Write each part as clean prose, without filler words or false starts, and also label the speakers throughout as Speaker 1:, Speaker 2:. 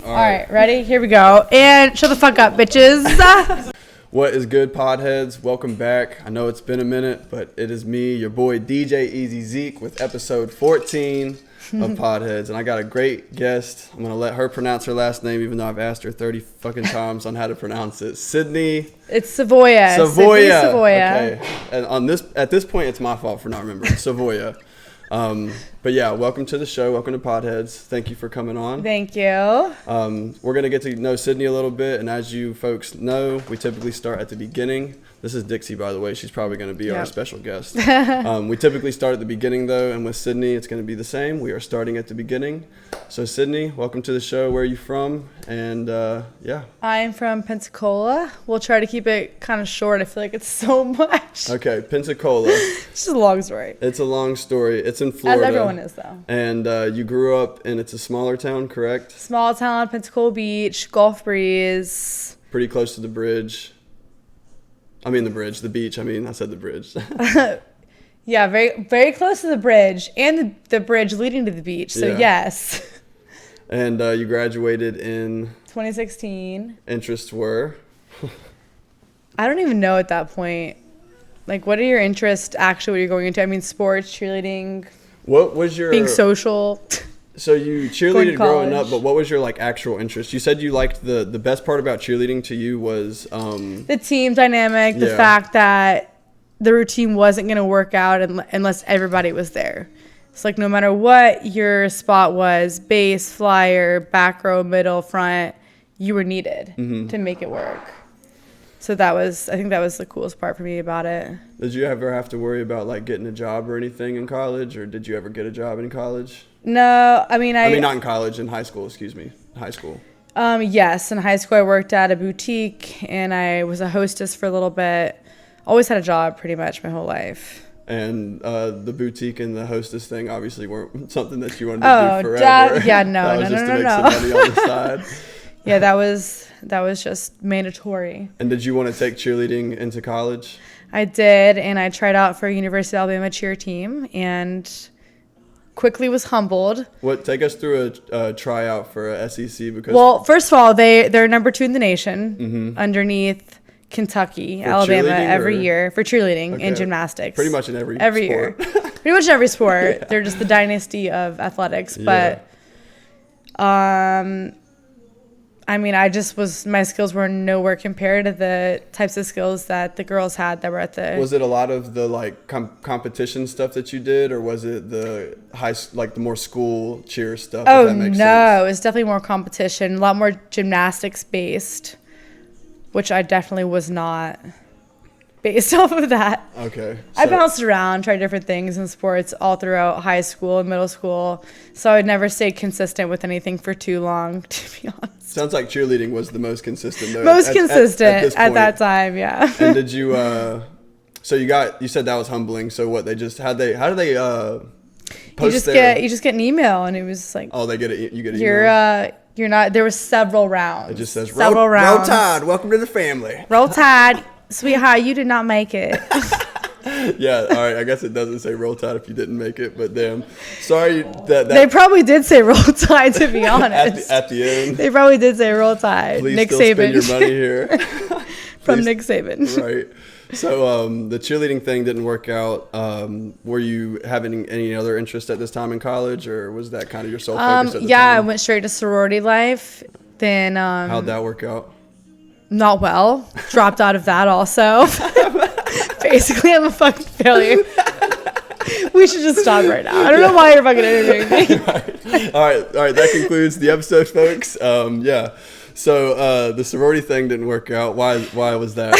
Speaker 1: All right, ready? Here we go. And shut the fuck up, bitches.
Speaker 2: What is good, Podheads? Welcome back. I know it's been a minute, but it is me, your boy DJ Easy Zeke, with episode 14 of Podheads. And I got a great guest. I'm going to let her pronounce her last name, even though I've asked her 30 fucking times on how to pronounce it. Sydney.
Speaker 1: It's Savoia.
Speaker 2: Savoia.
Speaker 1: Sydney Savoia.
Speaker 2: Okay. And at this point, it's my fault for not remembering. Savoia. But yeah, welcome to the show. Welcome to Podheads. Thank you for coming on.
Speaker 1: Thank you.
Speaker 2: We're going to get to know Sydney a little bit. And as you folks know, we typically start at the beginning. This is Dixie, by the way. She's probably going to be our special guest. We typically start at the beginning, though. And with Sydney, it's going to be the same. We are starting at the beginning. So, Sydney, welcome to the show. Where are you from? And, yeah.
Speaker 1: I'm from Pensacola. We'll try to keep it kind of short. I feel like it's so much.
Speaker 2: Okay, Pensacola.
Speaker 1: It's just a long story.
Speaker 2: It's a long story. It's in Florida.
Speaker 1: As everyone is, though.
Speaker 2: And you grew up, and it's a smaller town, correct?
Speaker 1: Small town, Pensacola Beach, Gulf Breeze.
Speaker 2: Pretty close to the bridge. The beach. I said the bridge.
Speaker 1: Yeah, very, very close to the bridge and the bridge leading to the beach. So, yes.
Speaker 2: And you graduated in
Speaker 1: 2016.
Speaker 2: Interests were?
Speaker 1: I don't even know at that point. Like, what are your interests actually, what you're going into? Sports, cheerleading.
Speaker 2: What was your...
Speaker 1: Being social.
Speaker 2: So you cheerleaded growing up, but what was your actual interest? You said you liked the best part about cheerleading to you was... the team dynamic,
Speaker 1: the fact that the routine wasn't going to work out unless everybody was there. It's no matter what your spot was, base, flyer, back row, middle, front, you were needed to make it work. So I think that was the coolest part for me about it.
Speaker 2: Did you ever have to worry about getting a job or anything in college, or did you ever get a job in college?
Speaker 1: No,
Speaker 2: not in college, in high school, excuse me. High school.
Speaker 1: Yes, in high school I worked at a boutique and I was a hostess for a little bit. Always had a job pretty much my whole life.
Speaker 2: And the boutique and the hostess thing obviously weren't something that you wanted to do forever.
Speaker 1: No.
Speaker 2: That was just to make some money on the side.
Speaker 1: Yeah, that was just mandatory.
Speaker 2: And did you want to take cheerleading into college?
Speaker 1: I did, and I tried out for University of Alabama cheer team and quickly was humbled.
Speaker 2: Take us through a tryout for a SEC because
Speaker 1: first of all, they're number 2 in the nation underneath Kentucky, Alabama every year for cheerleading and gymnastics.
Speaker 2: Pretty much in every sport.
Speaker 1: Year. Pretty much in every sport. Yeah. They're just the dynasty of athletics. But my skills were nowhere compared to the types of skills that the girls had that were at the...
Speaker 2: Was it a lot of the competition stuff that you did, or was it the the more school cheer stuff?
Speaker 1: Oh, no, it was definitely more competition, a lot more gymnastics based, which I definitely was not based off of that.
Speaker 2: Okay.
Speaker 1: I bounced around, tried different things in sports all throughout high school and middle school, so I would never stay consistent with anything for too long, to be honest.
Speaker 2: Sounds like cheerleading was the most consistent, though.
Speaker 1: At that time, yeah.
Speaker 2: And did you, so you said that was humbling, so what, how do they post
Speaker 1: you just get an email, and it was
Speaker 2: oh, you get an email?
Speaker 1: You're not, there were several rounds.
Speaker 2: It just says,
Speaker 1: several rounds.
Speaker 2: Roll Tide, welcome to the family.
Speaker 1: Roll Tide, sweetheart, you did not make it.
Speaker 2: Yeah, all right, I guess it doesn't say Roll Tide if you didn't make it, but damn. Sorry that
Speaker 1: they probably did say Roll Tide, to be honest.
Speaker 2: at the end.
Speaker 1: They probably did say Roll Tide.
Speaker 2: Please
Speaker 1: Nick
Speaker 2: still
Speaker 1: Saban.
Speaker 2: spend your money here.
Speaker 1: From Nick Saban.
Speaker 2: Right. So the cheerleading thing didn't work out. Were you having any other interest at this time in college, or was that kind of your sole focus at the time?
Speaker 1: I went straight to sorority life. Then
Speaker 2: how'd that work out?
Speaker 1: Not well. Dropped out of that also. Basically, I'm a fucking failure. We should just stop right now. I don't know why you're fucking interviewing me.
Speaker 2: All right. That concludes the episode, folks. So the sorority thing didn't work out. Why was that?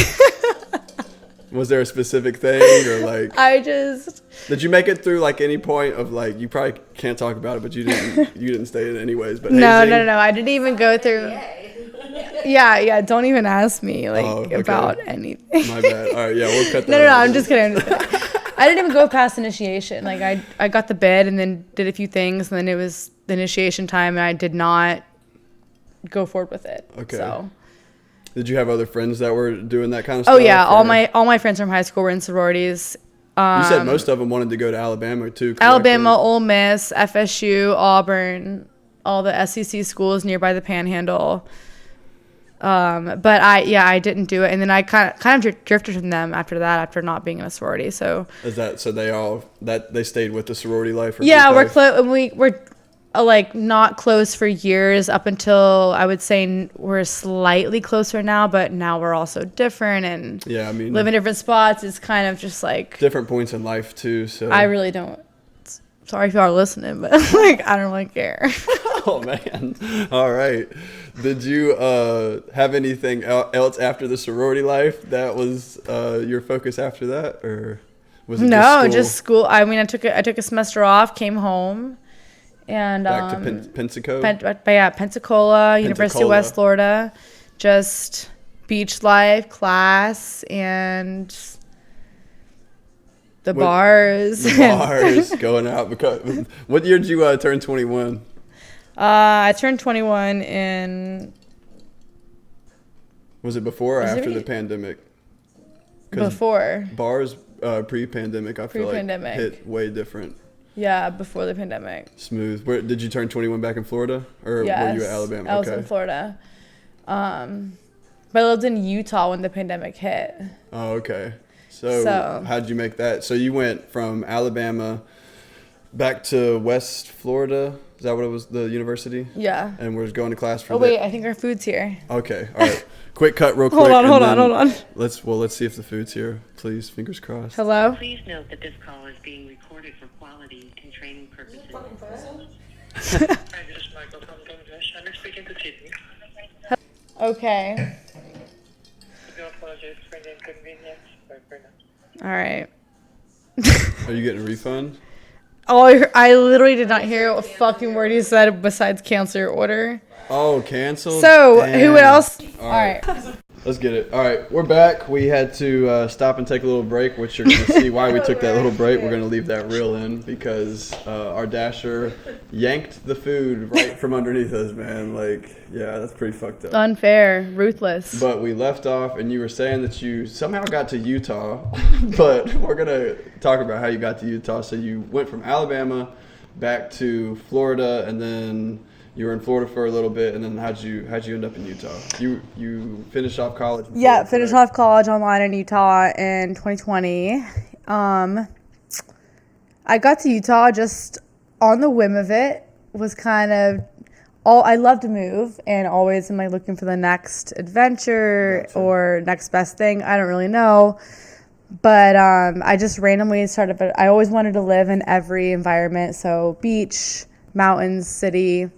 Speaker 2: Was there a specific thing, or did you make it through any point of you probably can't talk about it, but you didn't stay in it anyways, but
Speaker 1: no, I didn't even go through. Yeah, don't even ask me about anything.
Speaker 2: My bad. All right, we'll cut that.
Speaker 1: No, I'm just kidding. I didn't even go past initiation. I got the bid and then did a few things, and then it was the initiation time, and I did not go forward with it.
Speaker 2: Okay.
Speaker 1: So.
Speaker 2: Did you have other friends that were doing that kind of stuff?
Speaker 1: Oh yeah, all my friends from high school were in sororities.
Speaker 2: You said most of them wanted to go to Alabama too, correct?
Speaker 1: Alabama, Ole Miss, FSU, Auburn. all the SEC schools nearby the Panhandle. But I didn't do it, and then I kind of drifted from them after that, after not being in a sorority. So
Speaker 2: is that so? They stayed with the sorority life?
Speaker 1: Yeah, we're close, and we're like not close for years up until I would say we're slightly closer now, but now we're also different and live in different spots. It's kind of just like
Speaker 2: different points in life too. So
Speaker 1: I really don't. Sorry if y'all are listening, but like I don't really care.
Speaker 2: Oh man! All right. Did you have anything else after the sorority life that was your focus after that, or was it
Speaker 1: just school? I mean, I took a semester off, came home, and
Speaker 2: back to Pensacola.
Speaker 1: Pensacola, University of West Florida, just beach life, class, and the bars.
Speaker 2: Going out. Because what year did you turn 21?
Speaker 1: I turned 21 in...
Speaker 2: Was it before or after the pandemic?
Speaker 1: Before.
Speaker 2: Bars pre-pandemic, I feel like hit way different.
Speaker 1: Yeah, before the pandemic.
Speaker 2: Smooth. Where did you turn 21 back in Florida? Or
Speaker 1: yes,
Speaker 2: were you at Alabama?
Speaker 1: I was in Florida. But I lived in Utah when the pandemic hit.
Speaker 2: Oh, okay. So how'd you make that? So you went from Alabama back to West Florida. Is that what it was, the university?
Speaker 1: Yeah.
Speaker 2: And we're going to class for
Speaker 1: wait, I think our food's here.
Speaker 2: Okay, all right. Quick cut real quick.
Speaker 1: Hold on.
Speaker 2: Let's see if the food's here. Please, fingers crossed.
Speaker 1: Hello?
Speaker 3: Please note that this call is being recorded for quality and training purposes.
Speaker 4: Hi, this is Michael from Bangladesh. I'm speaking to Sydney.
Speaker 1: Okay.
Speaker 4: I do apologize for the inconvenience. Bye for now.
Speaker 1: All right.
Speaker 2: Are you getting a refund?
Speaker 1: Oh, I literally did not hear a fucking word he said besides cancel your order.
Speaker 2: Oh, cancel?
Speaker 1: So, who else? All right.
Speaker 2: Let's get it. All right, we're back. We had to stop and take a little break, which you're going to see why we took that little break. We're going to leave that reel in because our dasher yanked the food right from underneath us, man. Like, yeah, that's pretty fucked up.
Speaker 1: Unfair. Ruthless.
Speaker 2: But we left off, and you were saying that you somehow got to Utah. But we're going to talk about how you got to Utah. So you went from Alabama back to Florida, and then... You were in Florida for a little bit, and then how'd you end up in Utah? You finished off college?
Speaker 1: Yeah, finished off college online in Utah in 2020. I got to Utah just on the whim of it. Was kind of I love to move, and always am I looking for the next adventure or next best thing. I don't really know, but I just randomly started. But I always wanted to live in every environment, so beach, mountains, city.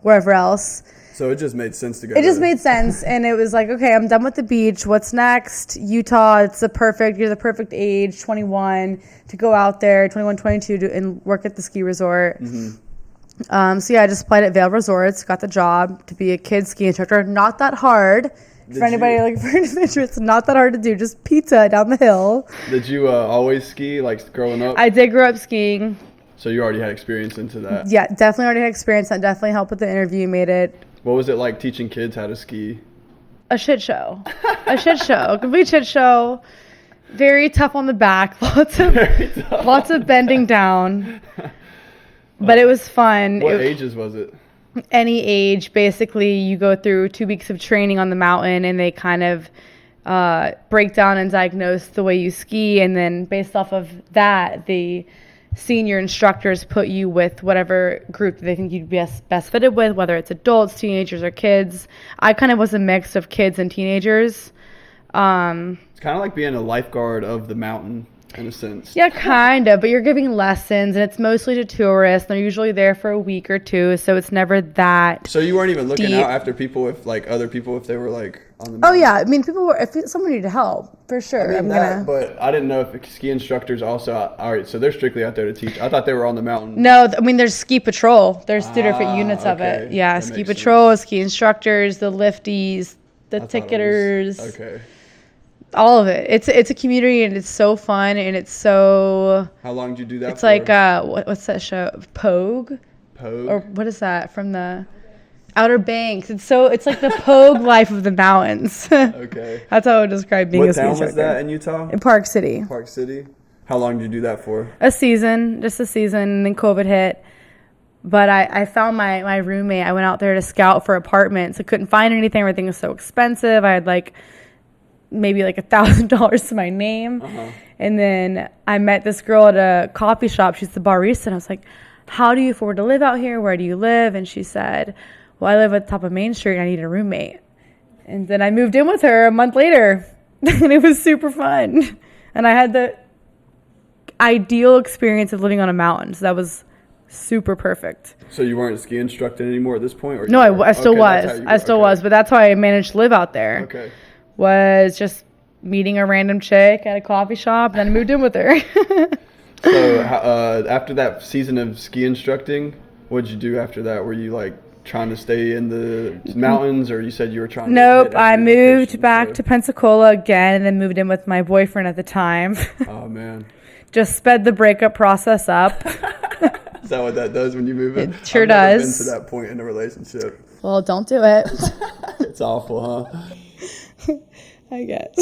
Speaker 1: Wherever else.
Speaker 2: So it just made sense to go.
Speaker 1: It just made sense, and it was like, okay, I'm done with the beach. What's next? Utah. You're the perfect age, 21, to go out there, 21, 22, and work at the ski resort. Mm-hmm. So yeah, I just applied at Vail Resorts, got the job to be a kid ski instructor. Not that hard. For anybody looking for an adventure, it's not that hard to do. Just pizza down the hill.
Speaker 2: Did you always ski, like growing up?
Speaker 1: I did grow up skiing.
Speaker 2: So you already had experience into that?
Speaker 1: Yeah, definitely already had experience. That definitely helped with the interview, made it.
Speaker 2: What was it like teaching kids how to ski?
Speaker 1: A shit show. A complete shit show. Very tough on the back. Lots of bending down. But it was fun.
Speaker 2: What ages was it?
Speaker 1: Any age. Basically, you go through 2 weeks of training on the mountain, and they kind of break down and diagnose the way you ski. And then based off of that, the senior instructors put you with whatever group they think you'd be best fitted with, whether it's adults, teenagers, or kids. I kind of was a mix of kids and teenagers.
Speaker 2: It's kind of like being a lifeguard of the mountain in a sense.
Speaker 1: Yeah, kind of, but you're giving lessons, and it's mostly to tourists. They're usually there for a week or two, so it's never that
Speaker 2: So you weren't even looking
Speaker 1: deep.
Speaker 2: out after people, if like other people, if they were like on the mountain?
Speaker 1: Oh yeah, I mean, if someone needed help, for sure.
Speaker 2: But I didn't know if ski instructors also, all right, so they're strictly out there to teach. I thought they were on the mountain.
Speaker 1: No, I mean, there's ski patrol. There's 2 different units of it. Yeah,
Speaker 2: That
Speaker 1: ski
Speaker 2: makes
Speaker 1: patrol, ski instructors, the lifties, the ticketers.
Speaker 2: Okay.
Speaker 1: All of it. It's a community, and it's so fun, and it's so.
Speaker 2: How long did you do that
Speaker 1: It's
Speaker 2: for?
Speaker 1: like what's that show? Pogue? Or what is that from the Outer Banks? It's like the Pogue life of the mountains.
Speaker 2: Okay.
Speaker 1: That's how I would describe being a ski instructor.
Speaker 2: What town was that in Utah?
Speaker 1: In Park City.
Speaker 2: Park City. How long did you do that for?
Speaker 1: Just a season, and then COVID hit. But I found my roommate. I went out there to scout for apartments. I couldn't find anything. Everything was so expensive. I had like maybe like $1,000 to my name. And then I met this girl at a coffee shop. She's the barista. And I was like, how do you afford to live out here? Where do you live? And she said, well, I live at the top of Main Street and I need a roommate. And then I moved in with her a month later. And it was super fun. And I had the ideal experience of living on a mountain. So that was super perfect.
Speaker 2: So you weren't a ski instructor anymore at this point? Or
Speaker 1: no, I still was. I still was. But that's how I managed to live out there.
Speaker 2: Okay.
Speaker 1: Was just meeting a random chick at a coffee shop, and then I moved in with her.
Speaker 2: So after that season of ski instructing, what did you do after that? Were you like trying to stay in the mountains, or you said you were trying to...
Speaker 1: Nope, I moved back to Pensacola again, and then moved in with my boyfriend at the time.
Speaker 2: Oh, man.
Speaker 1: Just sped the breakup process up.
Speaker 2: Is that what that does when you move in?
Speaker 1: It sure
Speaker 2: I've
Speaker 1: does.
Speaker 2: never been to that point in a relationship.
Speaker 1: Well, don't do it.
Speaker 2: It's awful, huh?
Speaker 1: I guess.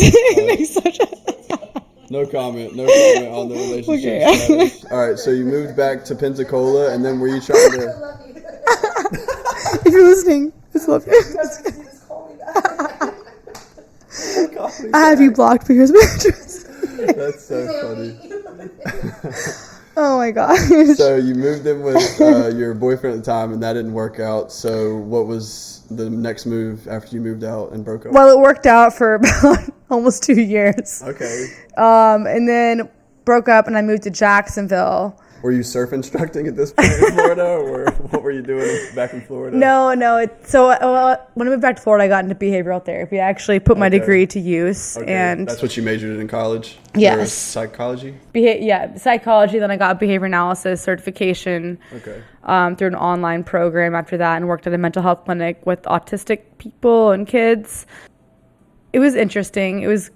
Speaker 2: No comment on the relationship status. All right, so you moved back to Pensacola, and then were you trying to...
Speaker 1: If you're listening, I just love you. I have you blocked, but here's my address.
Speaker 2: That's so funny.
Speaker 1: Oh my gosh.
Speaker 2: So you moved in with your boyfriend at the time, and that didn't work out. So what was the next move after you moved out and broke up?
Speaker 1: Well, it worked out for about almost 2 years.
Speaker 2: Okay.
Speaker 1: And then broke up, and I moved to Jacksonville.
Speaker 2: Were you surf instructing at this point in Florida, or what were you doing back in Florida?
Speaker 1: No. So when I moved back to Florida, I got into behavioral therapy. I actually put my degree to use.
Speaker 2: Okay.
Speaker 1: And
Speaker 2: that's what you majored in college?
Speaker 1: Yes.
Speaker 2: Or psychology?
Speaker 1: Psychology. Then I got behavior analysis certification through an online program after that, and worked at a mental health clinic with autistic people and kids. It was interesting. It was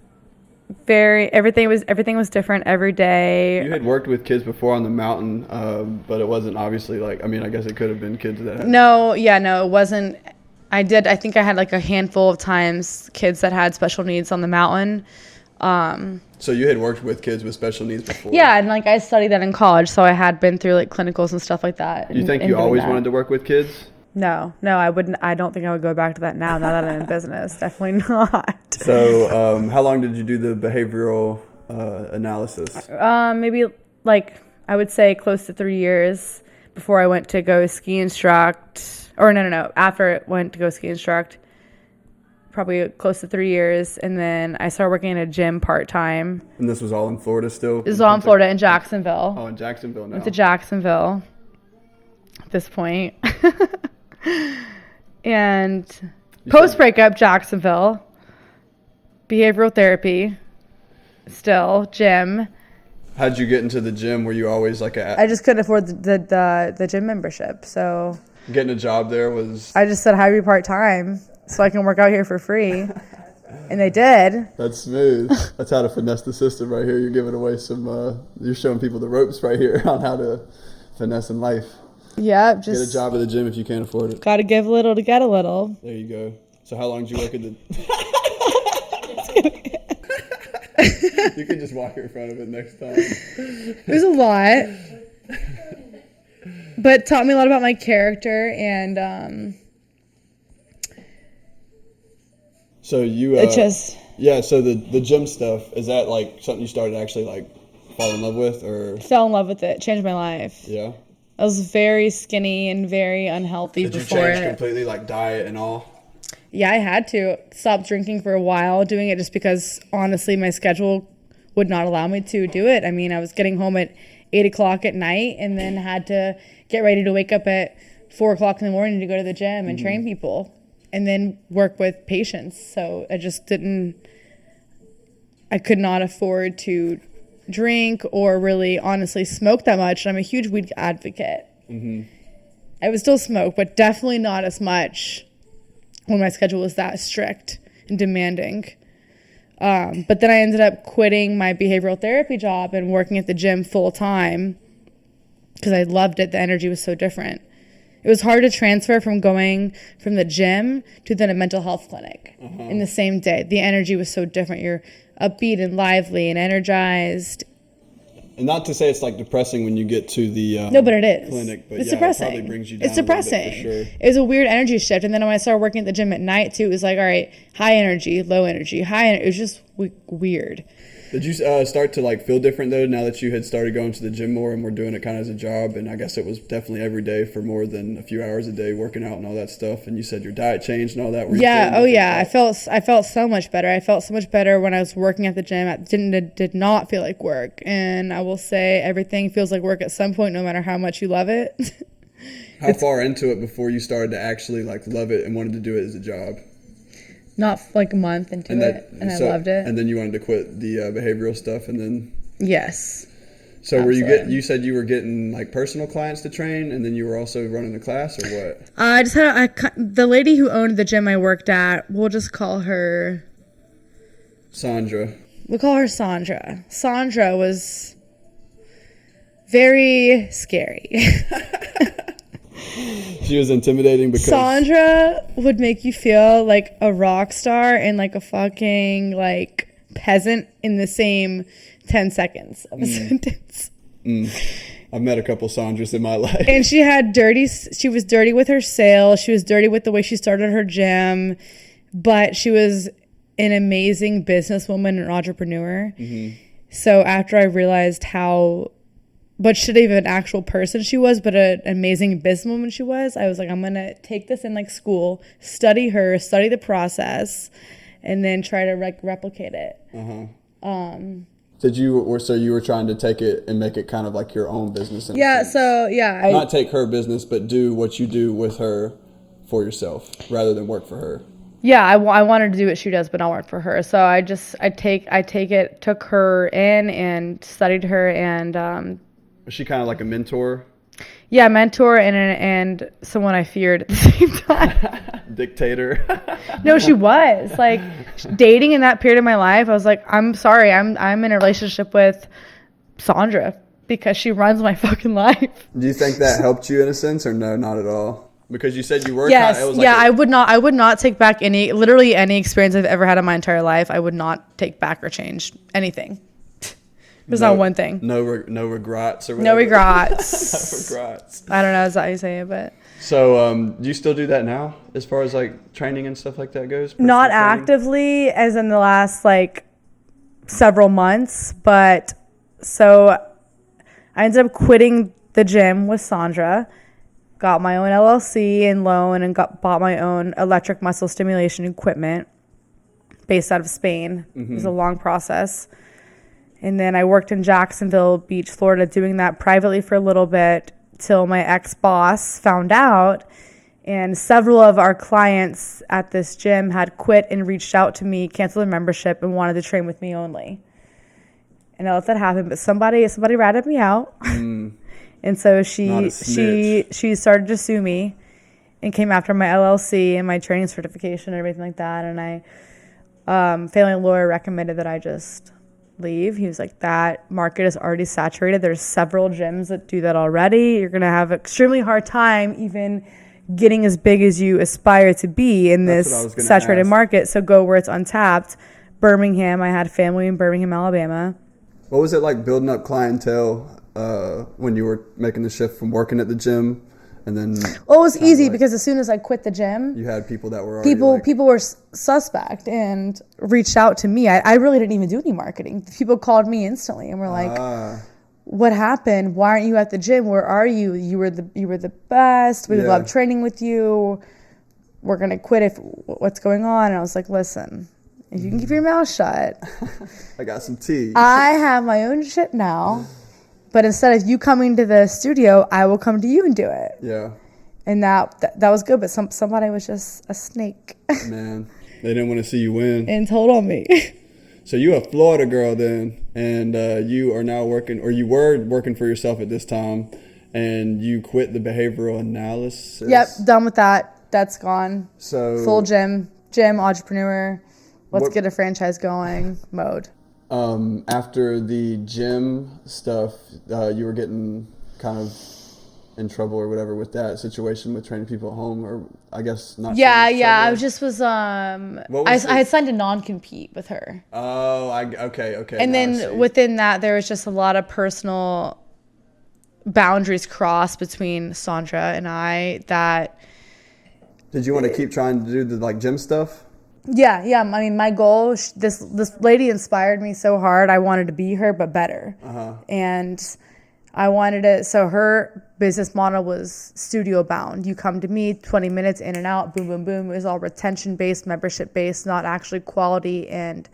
Speaker 1: everything was different every day.
Speaker 2: You had worked with kids before on the mountain, but it wasn't obviously like, I mean, I guess it could have been kids that had...
Speaker 1: No, it wasn't. I think I had like a handful of times kids that had special needs on the mountain.
Speaker 2: So you had worked with kids with special needs before?
Speaker 1: Yeah, and like I studied that in college, so I had been through like clinicals and stuff like that.
Speaker 2: Do you think you always wanted to work with kids?
Speaker 1: No, I wouldn't. I don't think I would go back to that now that I'm in business. Definitely not.
Speaker 2: So how long did you do the behavioral analysis?
Speaker 1: Maybe like I would say close to 3 years before I went to go ski instruct. Or no. After I went to go ski instruct, probably close to 3 years, and then I started working in a gym part-time.
Speaker 2: And this was all in Florida still?
Speaker 1: This was all in Florida, in Jacksonville.
Speaker 2: Oh, in Jacksonville now.
Speaker 1: Went to Jacksonville at this point. And post-breakup, Jacksonville. Behavioral therapy. Still, gym.
Speaker 2: How'd you get into the gym? Were you always like
Speaker 1: I just couldn't afford the gym membership, so...
Speaker 2: Getting a job there was...
Speaker 1: I just said, hire me part-time so I can work out here for free. And they did.
Speaker 2: That's smooth. That's how to finesse the system right here. You're giving away some... you're showing people the ropes right here on how to finesse in life.
Speaker 1: Yeah, just...
Speaker 2: Get a job at the gym if you can't afford it.
Speaker 1: Gotta give a little to get a little.
Speaker 2: There you go. So how long did you work at the... You can just walk in front of it next time.
Speaker 1: It was a lot. But taught me a lot about my character, and
Speaker 2: so you
Speaker 1: it just...
Speaker 2: Yeah, so the gym stuff, is that like something you started to actually like fall in love with, or...
Speaker 1: Fell in love with it. Changed my life.
Speaker 2: Yeah.
Speaker 1: I was very skinny and very unhealthy before it.
Speaker 2: Did you change completely, like diet and all?
Speaker 1: Yeah, I had to stop drinking for a while, doing it just because, honestly, my schedule would not allow me to do it. I mean, I was getting home at 8 o'clock at night and then had to get ready to wake up at 4 o'clock in the morning to go to the gym and train people and then work with patients. So I just I could not afford to drink or really honestly smoke that much. I'm a huge weed advocate. I would still smoke, but definitely not as much when my schedule was that strict and demanding. But then I ended up quitting my behavioral therapy job and working at the gym full time because I loved it. The energy was so different. It was hard to transfer from going from the gym to then a mental health clinic in the same day. The energy was so different. You're upbeat and lively and energized.
Speaker 2: And not to say it's like depressing when you get to the
Speaker 1: No, but it is.
Speaker 2: clinic, but
Speaker 1: It's
Speaker 2: yeah,
Speaker 1: depressing.
Speaker 2: it probably brings you down
Speaker 1: It's
Speaker 2: a little bit
Speaker 1: depressing.
Speaker 2: for sure.
Speaker 1: It was a weird energy shift. And then when I started working at the gym at night too, it was like, all right, high energy, low energy, it was just weird.
Speaker 2: Did you start to like feel different though now that you had started going to the gym more and were doing it kind of as a job? And I guess it was definitely every day for more than a few hours a day working out and all that stuff. And you said your diet changed and all that.
Speaker 1: Yeah. Oh yeah. I felt so much better. I felt so much better when I was working at the gym. It did not feel like work. And I will say everything feels like work at some point, no matter how much you love it.
Speaker 2: How far into it before you started to actually like love it and wanted to do it as a job?
Speaker 1: Not like a month into it, and I loved it.
Speaker 2: And then you wanted to quit the behavioral stuff, and then
Speaker 1: yes.
Speaker 2: So
Speaker 1: absolutely.
Speaker 2: you said you were getting like personal clients to train, and then you were also running the class, or what?
Speaker 1: I just had the lady who owned the gym I worked at. We'll just call her
Speaker 2: Sandra.
Speaker 1: We'll call her Sandra. Sandra was very scary.
Speaker 2: She was intimidating because
Speaker 1: Sandra would make you feel like a rock star and like a fucking like peasant in the same 10 seconds of a sentence.
Speaker 2: I've met a couple Sandras in my life.
Speaker 1: And she was dirty with her sales. She was dirty with the way she started her gym, but she was an amazing businesswoman and entrepreneur. Mm-hmm. So after I realized how much of an actual person she was, but an amazing businesswoman she was, I was like, I'm going to take this in like school, study the process, and then try to replicate it.
Speaker 2: So you were trying to take it and make it kind of like your own business?
Speaker 1: Yeah, so yeah.
Speaker 2: Not take her business, but do what you do with her for yourself rather than work for her.
Speaker 1: Yeah, I wanted to do what she does, but not work for her. So I took her in and studied her, and
Speaker 2: was she kind of like a mentor?
Speaker 1: yeah, mentor and someone I feared at the same time.
Speaker 2: Dictator.
Speaker 1: No, she was like dating in that period of my life. I was like, I'm sorry, I'm in a relationship with Sandra because she runs my fucking life.
Speaker 2: Do you think that helped you in a sense, or no, not at all? Because you said you were.
Speaker 1: Yes,
Speaker 2: kind of,
Speaker 1: I would not take back literally any experience I've ever had in my entire life. I would not take back or change anything. There's not one thing.
Speaker 2: No regrets or whatever.
Speaker 1: No regrets.
Speaker 2: No regrets.
Speaker 1: I don't know is that how you say it, but.
Speaker 2: So, do you still do that now as far as like training and stuff like that goes?
Speaker 1: Not actively as in the last like several months, but so I ended up quitting the gym with Sandra, got my own LLC and loan, and bought my own electric muscle stimulation equipment based out of Spain. Mm-hmm. It was a long process. And then I worked in Jacksonville Beach, Florida, doing that privately for a little bit till my ex-boss found out. And several of our clients at this gym had quit and reached out to me, canceled their membership, and wanted to train with me only. And I let that happen, but somebody ratted me out. And so she started to sue me and came after my LLC and my training certification and everything like that. And family lawyer recommended that I just leave. He was like, that market is already saturated. There's several gyms that do that already. You're going to have an extremely hard time even getting as big as you aspire to be in this saturated market. So go where it's untapped. Birmingham. I had family in Birmingham, Alabama.
Speaker 2: What was it like building up clientele when you were making the shift from working at the gym? And then,
Speaker 1: well, it was easy because as soon as I quit the gym,
Speaker 2: you had people that were already
Speaker 1: people were suspect and reached out to me. I really didn't even do any marketing. People called me instantly and were like, "What happened? Why aren't you at the gym? Where are you? You were the best. We love training with you. We're gonna quit what's going on?" And I was like, "Listen, if you can keep your mouth shut,
Speaker 2: I got some tea.
Speaker 1: I have my own shit now." But instead of you coming to the studio, I will come to you and do it.
Speaker 2: Yeah.
Speaker 1: And that was good, but somebody was just a snake.
Speaker 2: Man, they didn't want to see you win.
Speaker 1: And told on me.
Speaker 2: So you a Florida girl then, and you are now working, or you were working for yourself at this time, and you quit the behavioral analysis.
Speaker 1: Yep, done with that. That's gone.
Speaker 2: So
Speaker 1: full gym entrepreneur. Let's get a franchise going mode.
Speaker 2: After the gym stuff, you were getting kind of in trouble or whatever with that situation with training people at home, or I guess not.
Speaker 1: Yeah,
Speaker 2: so much
Speaker 1: yeah.
Speaker 2: trouble?
Speaker 1: I just was
Speaker 2: was
Speaker 1: I had signed a non-compete with her.
Speaker 2: Oh, okay.
Speaker 1: And
Speaker 2: now I see.
Speaker 1: then within that, there was just a lot of personal boundaries crossed between Sandra and I that.
Speaker 2: Did you want to keep trying to do the like gym stuff?
Speaker 1: Yeah. I mean, my goal, this lady inspired me so hard. I wanted to be her, but better. And I wanted it. So her business model was studio bound. You come to me, 20 minutes in and out, boom, boom, boom. It was all retention based, membership based, not actually quality and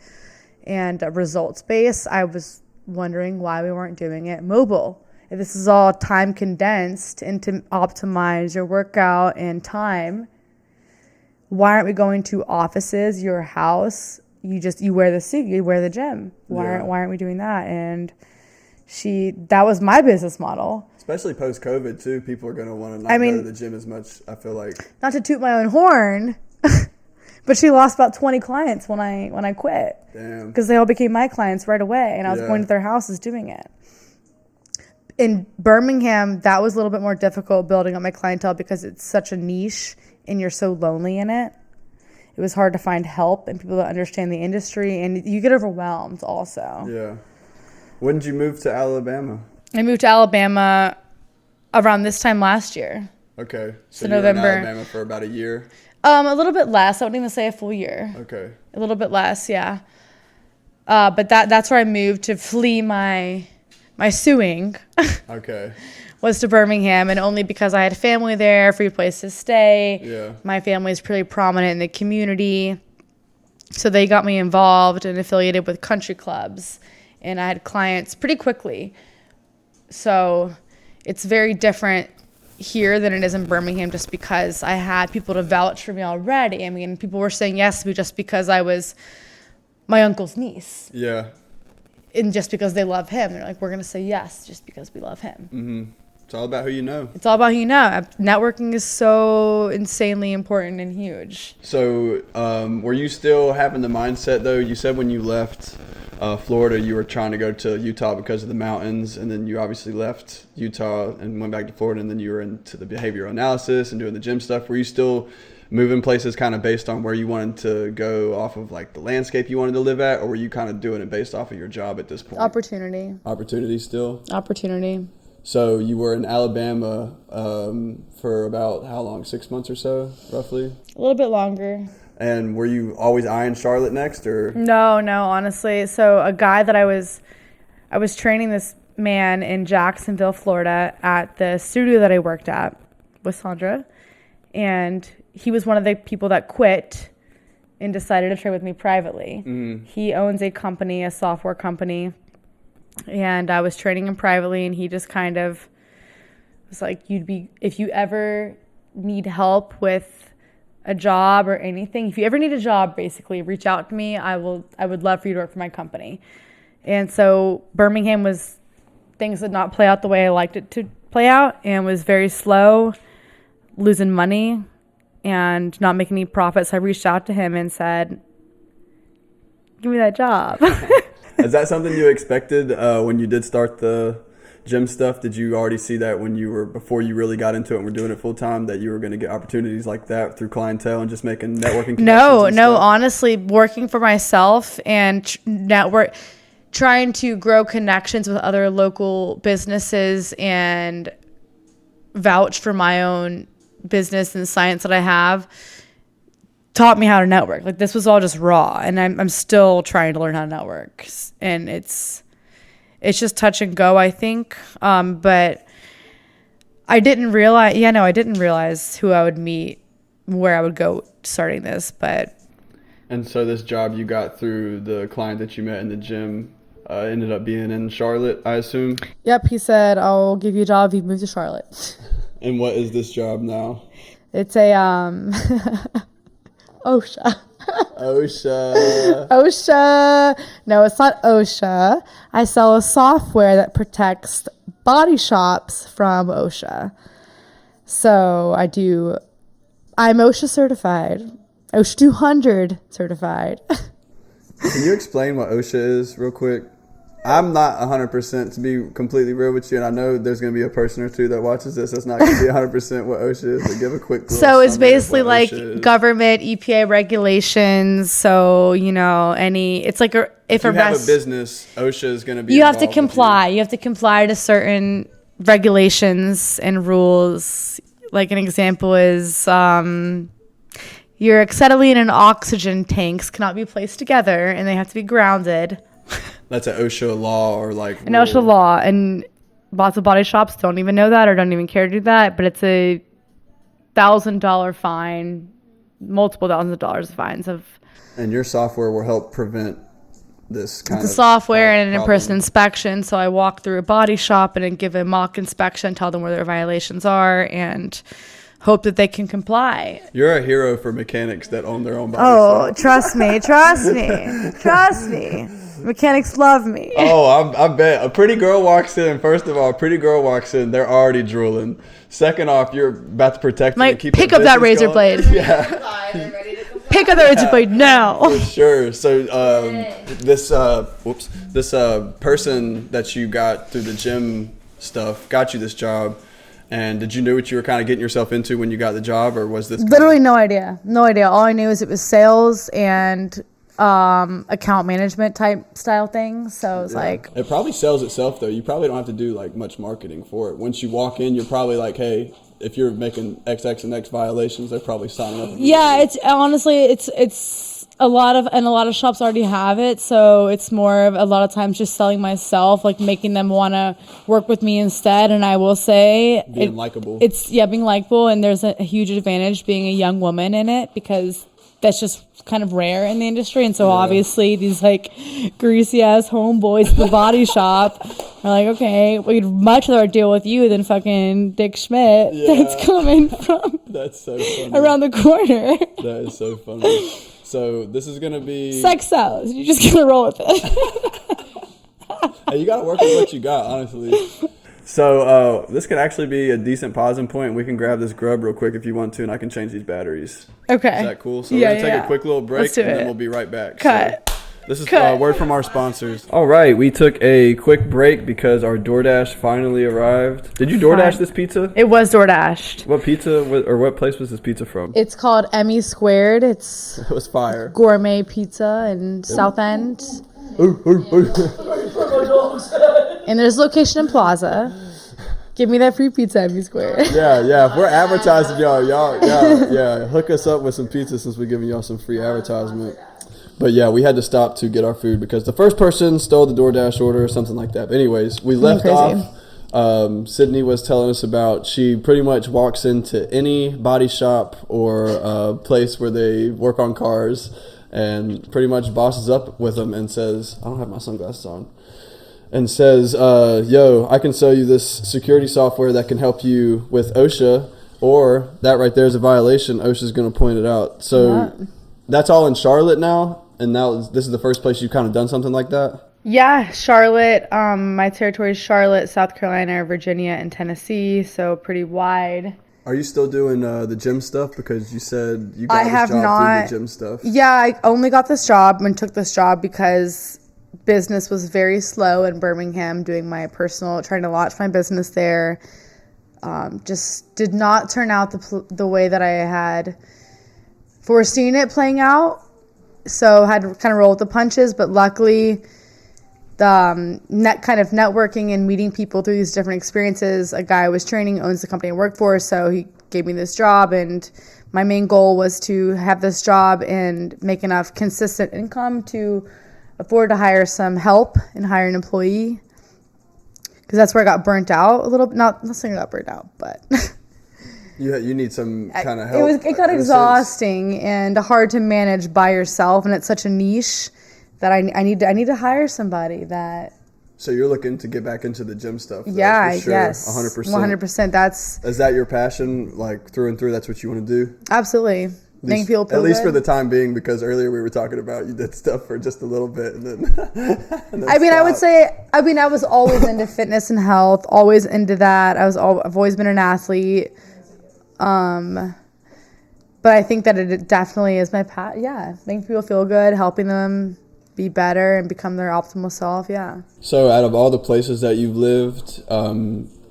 Speaker 1: results based. I was wondering why we weren't doing it mobile. If this is all time condensed and to optimize your workout and time, why aren't we going to offices, your house? You wear the suit, you wear the gym. Why aren't we doing that? And that was my business model.
Speaker 2: Especially post-COVID too, people are going to want to not go to the gym as much, I feel like.
Speaker 1: Not to toot my own horn, but she lost about 20 clients when I quit.
Speaker 2: Damn.
Speaker 1: Because they all became my clients right away, and I was going to their houses doing it. In Birmingham, that was a little bit more difficult building up my clientele because it's such a niche and you're so lonely in it. It was hard to find help and people that understand the industry, and you get overwhelmed also.
Speaker 2: Yeah. When did you move to Alabama?
Speaker 1: I moved to Alabama around this time last year.
Speaker 2: Okay.
Speaker 1: So
Speaker 2: you were
Speaker 1: November.
Speaker 2: in Alabama for about a year?
Speaker 1: A little bit less. I wouldn't even say a full year.
Speaker 2: Okay.
Speaker 1: A little bit less, yeah. But that's where I moved to flee my suing.
Speaker 2: Okay.
Speaker 1: Was to Birmingham, and only because I had family there, free place to stay.
Speaker 2: Yeah.
Speaker 1: My family is pretty prominent in the community. So they got me involved and affiliated with country clubs, and I had clients pretty quickly. So it's very different here than it is in Birmingham just because I had people to vouch for me already. I mean, people were saying yes to me just because I was my uncle's niece.
Speaker 2: Yeah.
Speaker 1: And just because they love him. They're like, we're going to say yes just because we love him.
Speaker 2: Mm-hmm. It's all about who you know.
Speaker 1: It's all about who you know. Networking is so insanely important and huge.
Speaker 2: So were you still having the mindset, though? You said when you left Florida, you were trying to go to Utah because of the mountains, and then you obviously left Utah and went back to Florida, and then you were into the behavioral analysis and doing the gym stuff. Were you still moving places kind of based on where you wanted to go off of like the landscape you wanted to live at, or were you kind of doing it based off of your job at this point?
Speaker 1: Opportunity.
Speaker 2: Opportunity still?
Speaker 1: Opportunity.
Speaker 2: So you were in Alabama for about how long? 6 months or so, roughly?
Speaker 1: A little bit longer.
Speaker 2: And were you always eyeing Charlotte next, or?
Speaker 1: No, honestly. So a guy that I was training this man in Jacksonville, Florida at the studio that I worked at with Sandra. And he was one of the people that quit and decided to train with me privately. Mm-hmm. He owns a company, a software company. And I was training him privately, and he just kind of was like, if you ever need help with a job or anything, if you ever need a job, basically, reach out to me. I would love for you to work for my company. And so Birmingham things did not play out the way I liked it to play out, and was very slow, losing money and not making any profits. So I reached out to him and said, give me that job.
Speaker 2: Is that something you expected when you did start the gym stuff? Did you already see that before you really got into it and were doing it full time, that you were going to get opportunities like that through clientele and just making networking connections? No,
Speaker 1: honestly, working for myself and trying to grow connections with other local businesses and vouch for my own business and science that I have taught me how to network. Like, this was all just raw, and I'm still trying to learn how to network, and it's just touch and go, I think. But I didn't realize who I would meet, where I would go starting this.
Speaker 2: And so this job you got through the client that you met in the gym ended up being in Charlotte, I assume?
Speaker 1: Yep, he said, I'll give you a job if you move to Charlotte.
Speaker 2: And what is this job now?
Speaker 1: It's a OSHA. OSHA. No, it's not OSHA. I sell a software that protects body shops from OSHA. So I'm OSHA certified. OSHA 200 certified.
Speaker 2: Can you explain what OSHA is real quick? I'm not 100% to be completely real with you, and I know there's going to be a person or two that watches this that's not going to be 100% what OSHA is, but give a quick
Speaker 1: So it's
Speaker 2: summary of
Speaker 1: basically
Speaker 2: what
Speaker 1: like
Speaker 2: OSHA is.
Speaker 1: government EPA regulations. So, it's like
Speaker 2: If you have a business, OSHA is going to be
Speaker 1: you have to
Speaker 2: involved with
Speaker 1: comply. You have to comply to certain regulations and rules. Like an example is your acetylene and oxygen tanks cannot be placed together, and they have to be grounded.
Speaker 2: That's an OSHA law or like
Speaker 1: An OSHA law, and lots of body shops don't even know that or don't even care to do that. But it's a $1,000 fine, multiple thousands of dollars of fines of.
Speaker 2: And your software will help prevent this kind
Speaker 1: The
Speaker 2: of
Speaker 1: software and an in-person
Speaker 2: problem.
Speaker 1: inspection. So I walk through a body shop and then give a mock inspection, tell them where their violations are, and hope that they can comply.
Speaker 2: You're a hero for mechanics that own their own body shop.
Speaker 1: Trust me. Mechanics love me.
Speaker 2: Oh, I bet. A pretty girl walks in. First of all, a pretty girl walks in. They're already drooling. Second off, you're about to protect them and keep
Speaker 1: pick
Speaker 2: their
Speaker 1: up that
Speaker 2: business
Speaker 1: razor
Speaker 2: going.
Speaker 1: blade.
Speaker 2: Yeah,
Speaker 1: Pick up the razor blade now.
Speaker 2: for sure. So this person that you got through the gym stuff got you this job. And did you know what you were kind of getting yourself into when you got the job, or was this
Speaker 1: Literally no idea. All I knew is it was sales and account management type style things. So it was like,
Speaker 2: it probably sells itself though. You probably don't have to do like much marketing for it. Once you walk in, you're probably like, hey, if you're making XX and X violations, they're probably signing up.
Speaker 1: yeah, it's honestly it's a lot of shops already have it. So it's more of a lot of times just selling myself, like making them want to work with me instead. And I will say
Speaker 2: being likable.
Speaker 1: Being likable. And there's a huge advantage being a young woman in it, because that's just kind of rare in the industry. And so obviously these like greasy ass homeboys at the body shop are like, okay, we'd much rather deal with you than fucking Dick Schmidt that's coming from
Speaker 2: That's so funny.
Speaker 1: around the corner.
Speaker 2: That is so funny. So this is gonna be
Speaker 1: Sex sells. You're just gonna roll with it.
Speaker 2: Hey, you gotta work with what you got, honestly. So this could actually be a decent pausing point. We can grab this grub real quick if you want to, and I can change these batteries.
Speaker 1: Okay.
Speaker 2: Is that cool? So we're going to take a quick little break,
Speaker 1: Let's do
Speaker 2: and
Speaker 1: it.
Speaker 2: then we'll be right back.
Speaker 1: Cut.
Speaker 2: So this is a word from our sponsors. All right, we took a quick break because our DoorDash finally arrived. Did you DoorDash this pizza?
Speaker 1: It was DoorDashed.
Speaker 2: What pizza, or what place was this pizza from?
Speaker 1: It's called Emmy Squared. It's
Speaker 2: It was fire.
Speaker 1: gourmet pizza in South End. And there's a location in Plaza. Give me that free pizza, Emmy Squared.
Speaker 2: Yeah. If we're advertising y'all, hook us up with some pizza since we're giving y'all some free advertisement. But yeah, we had to stop to get our food because the first person stole the DoorDash order or something like that. But anyways, we left off. Sydney was telling us about she pretty much walks into any body shop or place where they work on cars and pretty much bosses up with them and says, I don't have my sunglasses on. And says, yo, I can sell you this security software that can help you with OSHA, or that right there is a violation. OSHA's going to point it out. So that's all in Charlotte now, and now this is the first place you've kind of done something like that?
Speaker 1: Yeah, Charlotte. My territory is Charlotte, South Carolina, Virginia, and Tennessee, so pretty wide.
Speaker 2: Are you still doing the gym stuff? Because you said you got this job through the gym stuff.
Speaker 1: Yeah, I only got this job and took this job because business was very slow in Birmingham, trying to launch my business there. Just did not turn out the way that I had foreseen it playing out. So had to kind of roll with the punches, but luckily the kind of networking and meeting people through these different experiences, a guy I was training owns the company I work for, so he gave me this job, and my main goal was to have this job and make enough consistent income to afford to hire some help and hire an employee, because that's where I got burnt out a little bit. Not saying I got burnt out, but
Speaker 2: you need some kind of help.
Speaker 1: It got exhausting and hard to manage by yourself, and it's such a niche that I need to hire somebody that.
Speaker 2: So you're looking to get back into the gym stuff?
Speaker 1: Yeah,
Speaker 2: for sure.
Speaker 1: yes,
Speaker 2: 100%. Is that your passion, like through and through? That's what you want to do?
Speaker 1: Absolutely.
Speaker 2: At least for the time being, because earlier we were talking about you did stuff for just a little bit and then.
Speaker 1: I was always into fitness and health, always into that. I've always been an athlete. But I think that it definitely is my path. Yeah, making people feel good, helping them be better and become their optimal self. Yeah.
Speaker 2: So out of all the places that you've lived,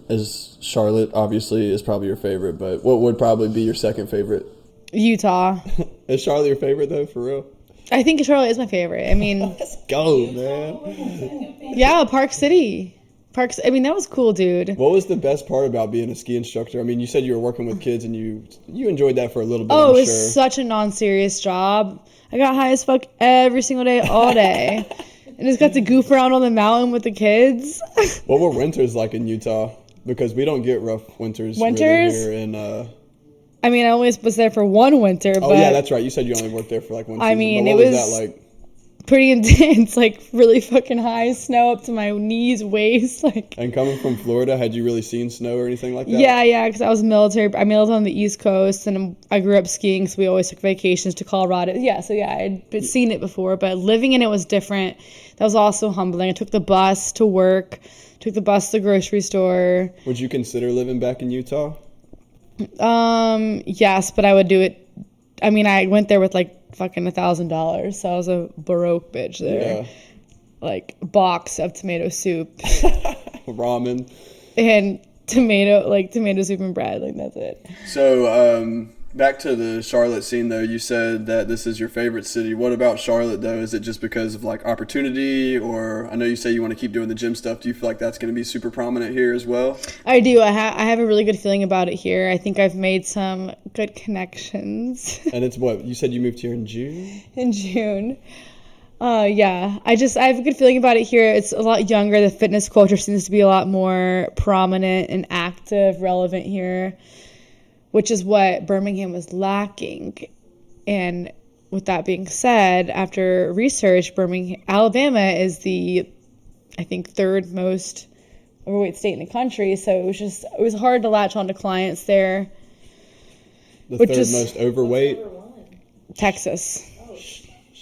Speaker 2: as Charlotte obviously is probably your favorite, but what would probably be your second favorite?
Speaker 1: Utah.
Speaker 2: Is Charlotte your favorite though, for real?
Speaker 1: I think Charlotte is my favorite. I mean,
Speaker 2: Let's go, man.
Speaker 1: yeah, Park City. I mean, that was cool, dude.
Speaker 2: What was the best part about being a ski instructor? I mean, you said you were working with kids and you enjoyed that for a little bit.
Speaker 1: Oh,
Speaker 2: I'm
Speaker 1: it was
Speaker 2: sure.
Speaker 1: such a non-serious job. I got high as fuck every single day, all day. And just got to goof around on the mountain with the kids.
Speaker 2: What were winters like in Utah? Because we don't get rough winters.
Speaker 1: Winters?
Speaker 2: Really here in,
Speaker 1: I mean, I only was there for one winter, but
Speaker 2: oh, yeah, that's right. You said you only worked there for like one season.
Speaker 1: I mean,
Speaker 2: but
Speaker 1: it
Speaker 2: what
Speaker 1: was
Speaker 2: that like?
Speaker 1: pretty intense, like really fucking high snow up to my knees, waist, like.
Speaker 2: And coming from Florida, had you really seen snow or anything like that?
Speaker 1: Yeah, because I was military. I lived on the East Coast, and I grew up skiing, so we always took vacations to Colorado. Yeah, so yeah, I'd seen it before, but living in it was different. That was also humbling. I took the bus to work, took the bus to the grocery store.
Speaker 2: Would you consider living back in Utah?
Speaker 1: Yes, but I would do it. I mean, I went there with like fucking $1,000, so I was a baroque bitch there.
Speaker 2: Yeah.
Speaker 1: Like box of tomato soup
Speaker 2: Ramen.
Speaker 1: and tomato soup and bread. Like that's it.
Speaker 2: So, back to the Charlotte scene, though. You said that this is your favorite city. What about Charlotte, though? Is it just because of like opportunity, or I know you say you want to keep doing the gym stuff. Do you feel like that's going to be super prominent here as well?
Speaker 1: I do. I have a really good feeling about it here. I think I've made some good connections.
Speaker 2: And it's what you said you moved here in June.
Speaker 1: In June. Yeah, I have a good feeling about it here. It's a lot younger. The fitness culture seems to be a lot more prominent and active, relevant here, which is what Birmingham was lacking. And with that being said, after research, Alabama is the, I think, third most overweight state in the country. So it was hard to latch onto clients there.
Speaker 2: The third most overweight?
Speaker 1: Texas.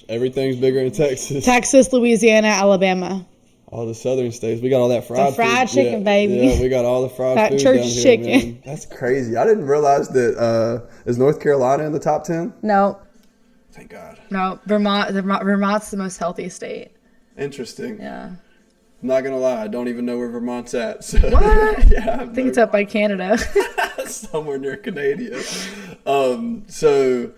Speaker 2: Everything's bigger in Texas.
Speaker 1: Texas, Louisiana, Alabama.
Speaker 2: All the southern states. We got all that fried
Speaker 1: fried
Speaker 2: food.
Speaker 1: chicken, baby.
Speaker 2: Yeah, we got all the fried
Speaker 1: Fat
Speaker 2: food
Speaker 1: church
Speaker 2: down here,
Speaker 1: chicken.
Speaker 2: man. That's crazy. I didn't realize that. Is North Carolina in the top 10?
Speaker 1: No.
Speaker 2: Thank God.
Speaker 1: No, Vermont's the most healthy state.
Speaker 2: Interesting.
Speaker 1: Yeah.
Speaker 2: I'm not going to lie. I don't even know where Vermont's at. So.
Speaker 1: What?
Speaker 2: Yeah,
Speaker 1: I think it's up by Canada.
Speaker 2: somewhere near Canada. So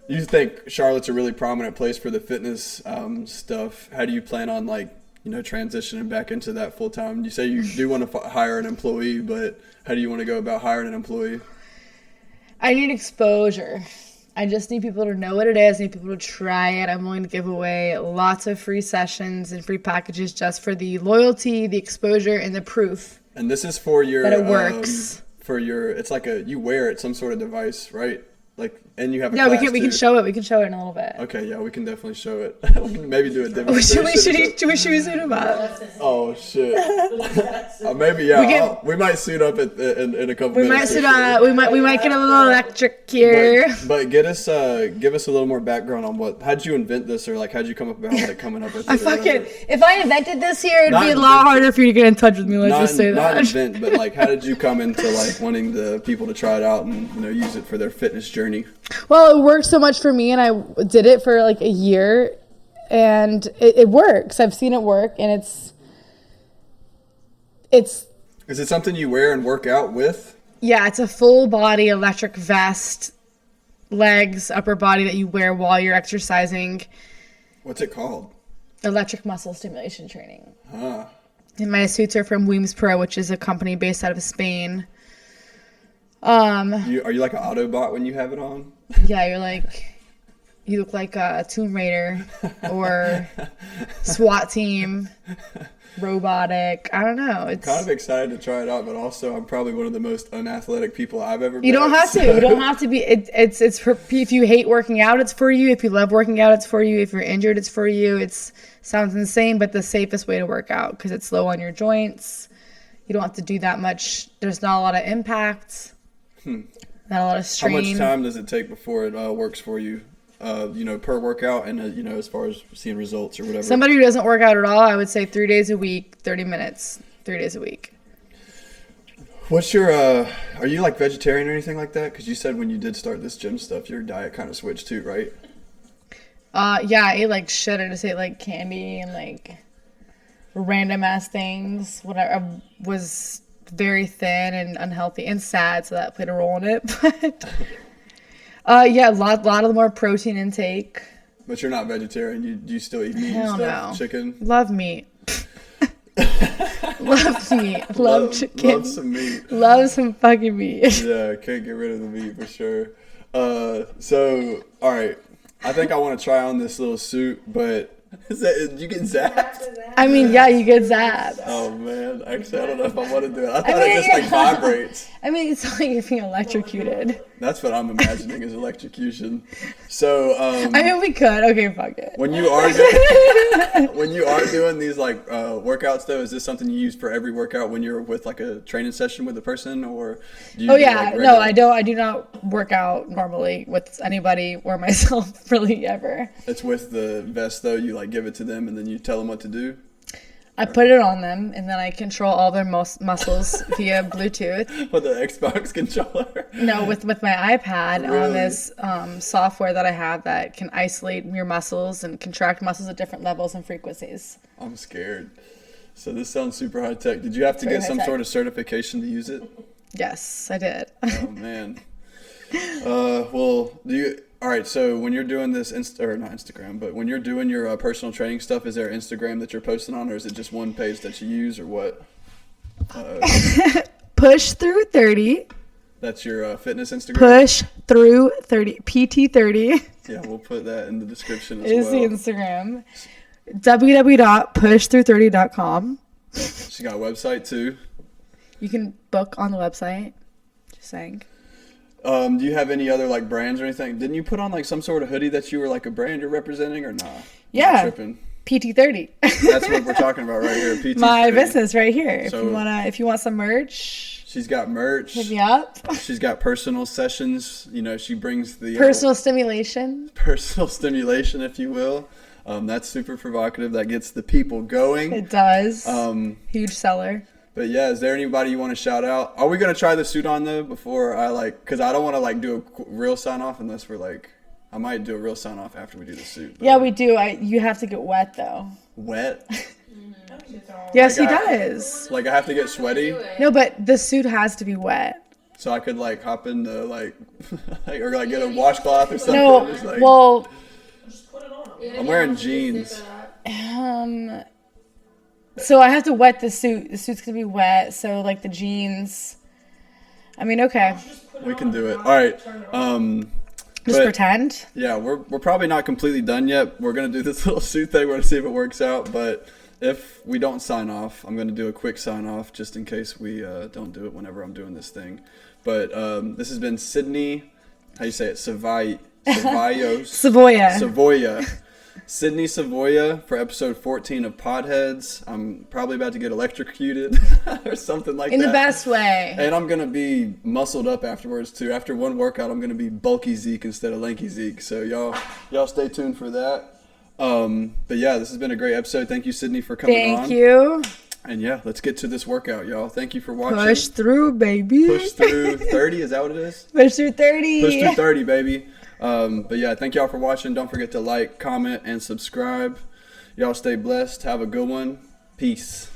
Speaker 2: you think Charlotte's a really prominent place for the fitness stuff. How do you plan on transitioning back into that full time? You say you do want to hire an employee, but how do you want to go about hiring an employee?
Speaker 1: I need exposure. I just need people to know what it is. I need people to try it. I'm willing to give away lots of free sessions and free packages just for the loyalty, the exposure, and the proof.
Speaker 2: And this is for your
Speaker 1: that it works.
Speaker 2: It's like you wear it, some sort of device, right? And you have a
Speaker 1: class
Speaker 2: we
Speaker 1: can show it. We can show it in a little bit.
Speaker 2: Okay, yeah, we can definitely show it. We can maybe do a demonstration.
Speaker 1: Should we suit him up?
Speaker 2: Oh shit. Maybe yeah. We might suit up in a couple.
Speaker 1: We might suit up. We might get a little electric here.
Speaker 2: But give us a little more background on how'd you invent this, or how'd you come up about coming up with it?
Speaker 1: If I invented this here, it'd be a lot harder for you to get in touch with me. Let's just say that.
Speaker 2: Not invent, but how did you come into wanting the people to try it out and use it for their fitness journey?
Speaker 1: Well, it worked so much for me, and I did it for a year, and it works. I've seen it work, and it's.
Speaker 2: Is it something you wear and work out with?
Speaker 1: Yeah, it's a full body electric vest, legs, upper body that you wear while you're exercising.
Speaker 2: What's it called?
Speaker 1: Electric muscle stimulation training.
Speaker 2: Huh.
Speaker 1: And my suits are from Weems Pro, which is a company based out of Spain.
Speaker 2: Are you like an Autobot when you have it on?
Speaker 1: Yeah, you look like a Tomb Raider or SWAT team, robotic. I don't know.
Speaker 2: I'm kind of excited to try it out, but also I'm probably one of the most unathletic people I've ever met.
Speaker 1: You don't have to. You don't have to be. It's for, if you hate working out, it's for you. If you love working out, it's for you. If you're injured, it's for you. Sounds insane, but the safest way to work out because it's low on your joints. You don't have to do that much. There's not a lot of impact. Not a lot of strain.
Speaker 2: How much time does it take before it works for you? Per workout and as far as seeing results or whatever.
Speaker 1: Somebody who doesn't work out at all, I would say 3 days a week, 30 minutes, 3 days a week.
Speaker 2: What's your are you vegetarian or anything like that? Because you said when you did start this gym stuff, your diet kind of switched too, right?
Speaker 1: Yeah, I ate like shit. I just ate like candy and like random ass things. Whatever. I was very thin and unhealthy and sad, so that played a role in it. But yeah, a lot of the more protein intake.
Speaker 2: But you're not vegetarian. You still eat meat and
Speaker 1: Hell
Speaker 2: stuff?
Speaker 1: no.
Speaker 2: Chicken?
Speaker 1: Love meat. Love meat. Love chicken.
Speaker 2: Love some meat.
Speaker 1: Love some fucking meat.
Speaker 2: Yeah, can't get rid of the meat for sure. So, all right. I think I want to try on this little suit, but you get zapped?
Speaker 1: I mean, yeah, you get zapped.
Speaker 2: Oh, man. Actually, I don't know if I want to do it. I thought it just, like, vibrates.
Speaker 1: I mean, it's like you're being electrocuted.
Speaker 2: That's what I'm imagining is electrocution. So,
Speaker 1: I mean, we could. Okay, fuck it.
Speaker 2: when you are doing these, like, workouts, though, is this something you use for every workout when you're with, like, a training session with a person, or do you
Speaker 1: Oh,
Speaker 2: do,
Speaker 1: yeah.
Speaker 2: like,
Speaker 1: No,
Speaker 2: regular-
Speaker 1: I do not work out normally with anybody or myself, really, ever.
Speaker 2: It's with the vest, though. You, like, give it to them, and then you tell them what to do?
Speaker 1: I put it on them, and then I control all their muscles via Bluetooth.
Speaker 2: With the Xbox controller?
Speaker 1: No, with my iPad
Speaker 2: Really?
Speaker 1: on this software that I have that can isolate your muscles and contract muscles at different levels and frequencies.
Speaker 2: I'm scared. So this sounds super high tech. Did you have to
Speaker 1: Very
Speaker 2: get some
Speaker 1: high-tech.
Speaker 2: sort of certification to use it?
Speaker 1: Yes, I did.
Speaker 2: Oh man. Well, all right, so when you're doing this, or not Instagram, but when you're doing your personal training stuff, is there Instagram that you're posting on, or is it just one page that you use, or what?
Speaker 1: Push through 30.
Speaker 2: That's your fitness Instagram?
Speaker 1: Push through 30. PT30
Speaker 2: Yeah, we'll put that in the description as
Speaker 1: is the
Speaker 2: well.
Speaker 1: Instagram. www.pushthrough30.com.
Speaker 2: She got a website too.
Speaker 1: You can book on the website. Just saying.
Speaker 2: Do you have any other like brands or anything? Didn't you put on like some sort of hoodie that you were like a brand you're representing, or nah?
Speaker 1: Yeah.
Speaker 2: Not tripping.
Speaker 1: PT30.
Speaker 2: That's what we're talking about right here. PT
Speaker 1: My business right here.
Speaker 2: So-
Speaker 1: if you want some merch,
Speaker 2: She's got merch.
Speaker 1: hit me up.
Speaker 2: She's got personal sessions. You know, she brings the
Speaker 1: Personal stimulation.
Speaker 2: personal stimulation, if you will. That's super provocative. That gets the people going.
Speaker 1: It does.
Speaker 2: Huge
Speaker 1: seller.
Speaker 2: But yeah, is there anybody you want to shout out? Are we gonna try the suit on though before I because I don't want to like do a real sign off unless we're like, I might do a real sign off after we do the suit. But
Speaker 1: Yeah, we do. You have to get wet though.
Speaker 2: wet.
Speaker 1: Yes,
Speaker 2: Like
Speaker 1: he
Speaker 2: I-
Speaker 1: does.
Speaker 2: Like I have to get sweaty,
Speaker 1: No, but the suit has to be wet.
Speaker 2: so I could like hop into like, or like get a washcloth or something.
Speaker 1: No,
Speaker 2: Just, like,
Speaker 1: well,
Speaker 2: I'm wearing jeans.
Speaker 1: so I have to wet the suit. The suit's gonna be wet, so like the jeans. I mean, okay,
Speaker 2: We can do it. All right.
Speaker 1: just
Speaker 2: But-
Speaker 1: pretend.
Speaker 2: Yeah, we're probably not completely done yet. We're gonna do this little suit thing. We're gonna see if it works out. But if we don't sign off, I'm gonna do a quick sign off just in case we don't do it whenever I'm doing this thing. But this has been Sydney. How you say it? Savoia.
Speaker 1: Savoia.
Speaker 2: Sydney Savoia for episode 14 of Podheads. I'm probably about to get electrocuted or something like
Speaker 1: In
Speaker 2: that.
Speaker 1: the best way.
Speaker 2: And I'm going to be muscled up afterwards, too. After one workout, I'm going to be bulky Zeke instead of lanky Zeke. So y'all stay tuned for that. But yeah, this has been a great episode. Thank you, Sydney, for coming on.
Speaker 1: Thank you.
Speaker 2: And yeah, let's get to this workout, y'all. Thank you for watching.
Speaker 1: Push through, baby.
Speaker 2: Push through 30. Is that what it is?
Speaker 1: Push through 30.
Speaker 2: Push through 30, baby. But yeah, thank y'all for watching. Don't forget to like, comment, and subscribe. Y'all stay blessed. Have a good one. Peace.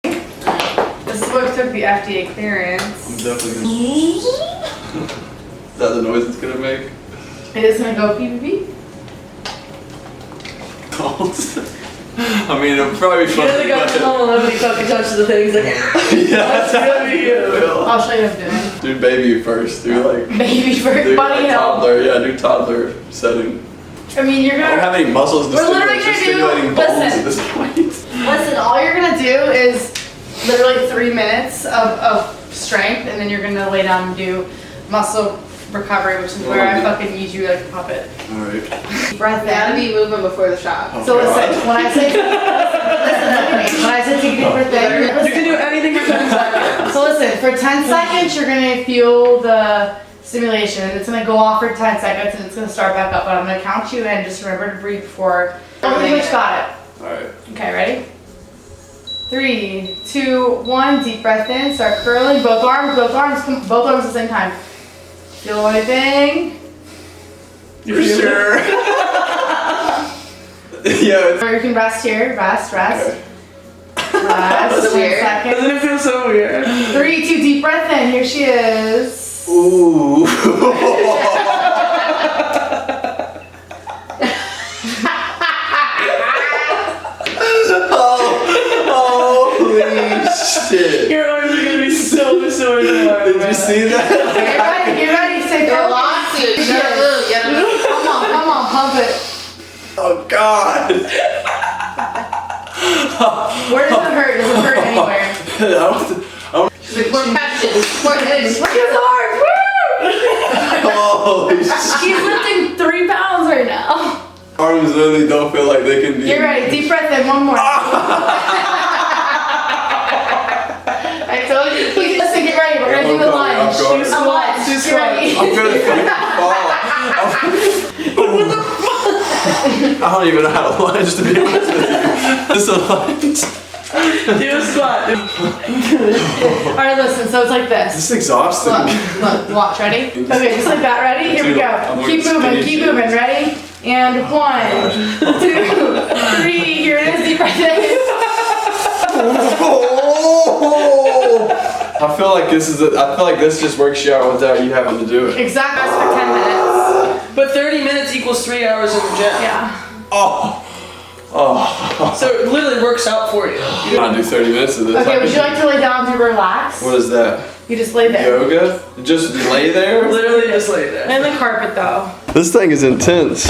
Speaker 1: This is what took the FDA clearance.
Speaker 2: I'm definitely gonna. Is that the noise it's gonna make?
Speaker 1: It is gonna go pee pee pee.
Speaker 2: Don't. I mean, it'll probably be fun.
Speaker 5: You're the guy from Home Alone when he fucking touches the things like,
Speaker 2: Yeah, that's
Speaker 5: gonna be you.
Speaker 1: I'll show you what I'm doing.
Speaker 2: Do baby first. Do like.
Speaker 1: Baby first.
Speaker 2: Do
Speaker 1: Bunny
Speaker 2: like
Speaker 1: hill.
Speaker 2: toddler. Yeah, do toddler setting.
Speaker 1: I mean, you're
Speaker 2: I don't
Speaker 1: gonna.
Speaker 2: have any muscles to
Speaker 1: We're literally
Speaker 2: stimulate.
Speaker 1: gonna
Speaker 2: Just
Speaker 1: do-
Speaker 2: stimulating bones
Speaker 1: listen.
Speaker 2: at this point.
Speaker 1: Listen, all you're gonna do is literally 3 minutes of strength, and then you're gonna lay down and do muscle recovery, which is where I fucking use you like a puppet.
Speaker 2: All right.
Speaker 1: Breath
Speaker 5: Gotta
Speaker 1: in.
Speaker 5: be moving before the shot.
Speaker 2: Oh,
Speaker 1: So
Speaker 2: God.
Speaker 1: listen, when I say when I say take a deep breath in,
Speaker 5: You can do anything for 10 seconds.
Speaker 1: so listen, for 10 seconds, you're gonna feel the stimulation. It's gonna go off for 10 seconds, and it's gonna start back up. But I'm gonna count you in. Just remember to breathe before. Everybody got it.
Speaker 2: All right.
Speaker 1: Okay, ready? 3, 2, 1. Deep breath in. Start curling. Both arms. Both arms at the same time. Feel anything?
Speaker 2: You sure? Yeah.
Speaker 1: Or you can rest here. Rest.
Speaker 2: Okay.
Speaker 1: Rest.
Speaker 5: Weird.
Speaker 1: 1 second.
Speaker 5: Doesn't it feel so weird?
Speaker 1: 3, 2. Deep breath in. Here she is.
Speaker 2: Ooh. Holy shit.
Speaker 5: Your arms are gonna be so sore tomorrow.
Speaker 2: Did you see that?
Speaker 1: Get ready. Stay
Speaker 5: They're
Speaker 1: focused.
Speaker 5: lost. You gotta move. You gotta move.
Speaker 1: Come on. Pump it.
Speaker 2: Oh God.
Speaker 1: Where does it hurt? Does it hurt anywhere?
Speaker 5: She's like, more passion. More energy.
Speaker 1: Look at his arms. Woo!
Speaker 2: Holy shit.
Speaker 1: He's lifting 3 pounds right now.
Speaker 2: Arms literally don't feel like they can be.
Speaker 1: Get ready. Deep breath in. One more. I told you. Listen, get ready. We're gonna do a lunge.
Speaker 2: I'm
Speaker 1: A lunge. Get ready.
Speaker 2: I'm gonna fucking fall. I don't even know how to lunge, to be honest with you. This is a lunge.
Speaker 5: Do a squat.
Speaker 1: Alright, listen. So it's like this.
Speaker 2: This is exhausting.
Speaker 1: Look. Watch. Ready? Okay, just like that. Ready? Here we go. Keep moving. Ready? And 1, 2, 3. Here it is. Deep breath in.
Speaker 2: I feel like this just works you out without you having to do it.
Speaker 1: Exactly. That's for 10 minutes.
Speaker 5: But 30 minutes equals 3 hours in the gym.
Speaker 1: Yeah.
Speaker 2: Oh.
Speaker 5: So it literally works out for you.
Speaker 2: I do 30 minutes of this.
Speaker 1: Okay, would you like to lay down to relax?
Speaker 2: What is that?
Speaker 1: You just lay there.
Speaker 2: Yoga? Just lay there?
Speaker 5: Literally just lay there.
Speaker 1: And the carpet though.
Speaker 2: This thing is intense.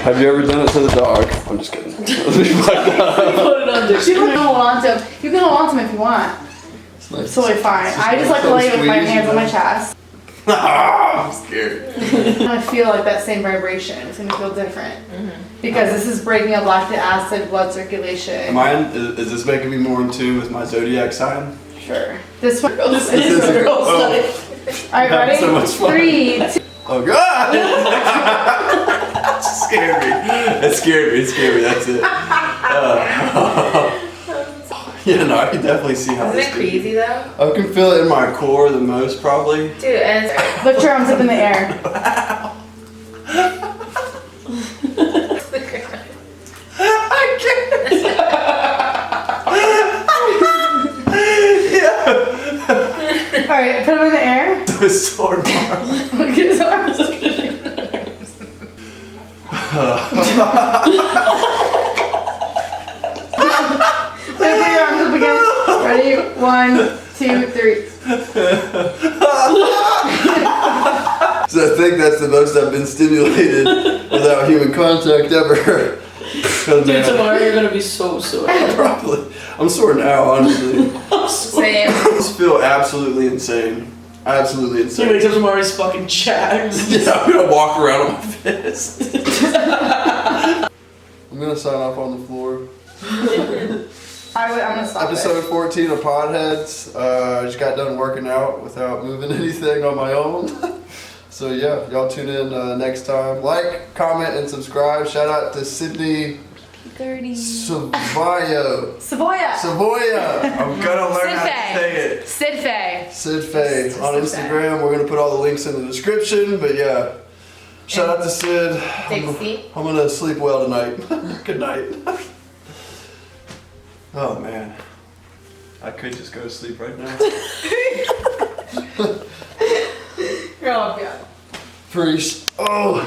Speaker 2: Have you ever done it to the dog? I'm just kidding.
Speaker 5: Put it on
Speaker 1: You can hold on to him. You can hold on to him if you want. It's totally fine. I just like to lay with my hands on my chest.
Speaker 2: I'm scared.
Speaker 1: I'm gonna feel like that same vibration. It's gonna feel different. Because this is breaking up lactic acid, blood circulation.
Speaker 2: Is this making me more in tune with my zodiac sign?
Speaker 1: Sure. This one.
Speaker 5: This is a girl's
Speaker 2: Oh.
Speaker 5: life.
Speaker 1: Alright,
Speaker 2: Having
Speaker 1: ready?
Speaker 2: so much fun.
Speaker 1: 3, 2.
Speaker 2: Oh God! It scared me. It scared me. That's it. Yeah, no, I can definitely see how
Speaker 6: Isn't
Speaker 2: this
Speaker 6: it crazy though?
Speaker 2: I can feel it in my core the most, probably.
Speaker 6: Dude, and
Speaker 1: Lift your arms up in the air. Alright, put them in the air.
Speaker 2: Those sore arms.
Speaker 1: Look at his arms. Put your arms up again. Ready? 1, 2, 3.
Speaker 2: So I think that's the most I've been stimulated without human contact ever.
Speaker 5: Dude, tomorrow you're gonna be so sore.
Speaker 2: Probably. I'm sore now, honestly.
Speaker 6: same.
Speaker 2: I just feel absolutely insane. Absolutely
Speaker 5: He
Speaker 2: insane.
Speaker 5: wakes up tomorrow, he's fucking jacked.
Speaker 2: Yeah, I'm gonna walk around on my fist. I'm gonna sign off on the floor.
Speaker 1: I'm gonna stop
Speaker 2: Episode
Speaker 1: it.
Speaker 2: 14 of Podheads. I just got done working out without moving anything on my own. So yeah, y'all tune in next time. Like, comment, and subscribe. Shout out to Sydney
Speaker 1: 30.
Speaker 2: Savoia.
Speaker 1: Savoia.
Speaker 2: I'm gonna learn how to say it.
Speaker 1: Sidfay.
Speaker 2: Sid Faye on Instagram. We're gonna put all the links in the description. But yeah, shout out to Sid.
Speaker 6: Dixie.
Speaker 2: I'm gonna sleep well tonight. Good night. Oh man, I could just go to sleep right now.
Speaker 1: You're all good.
Speaker 2: Priest. Oh.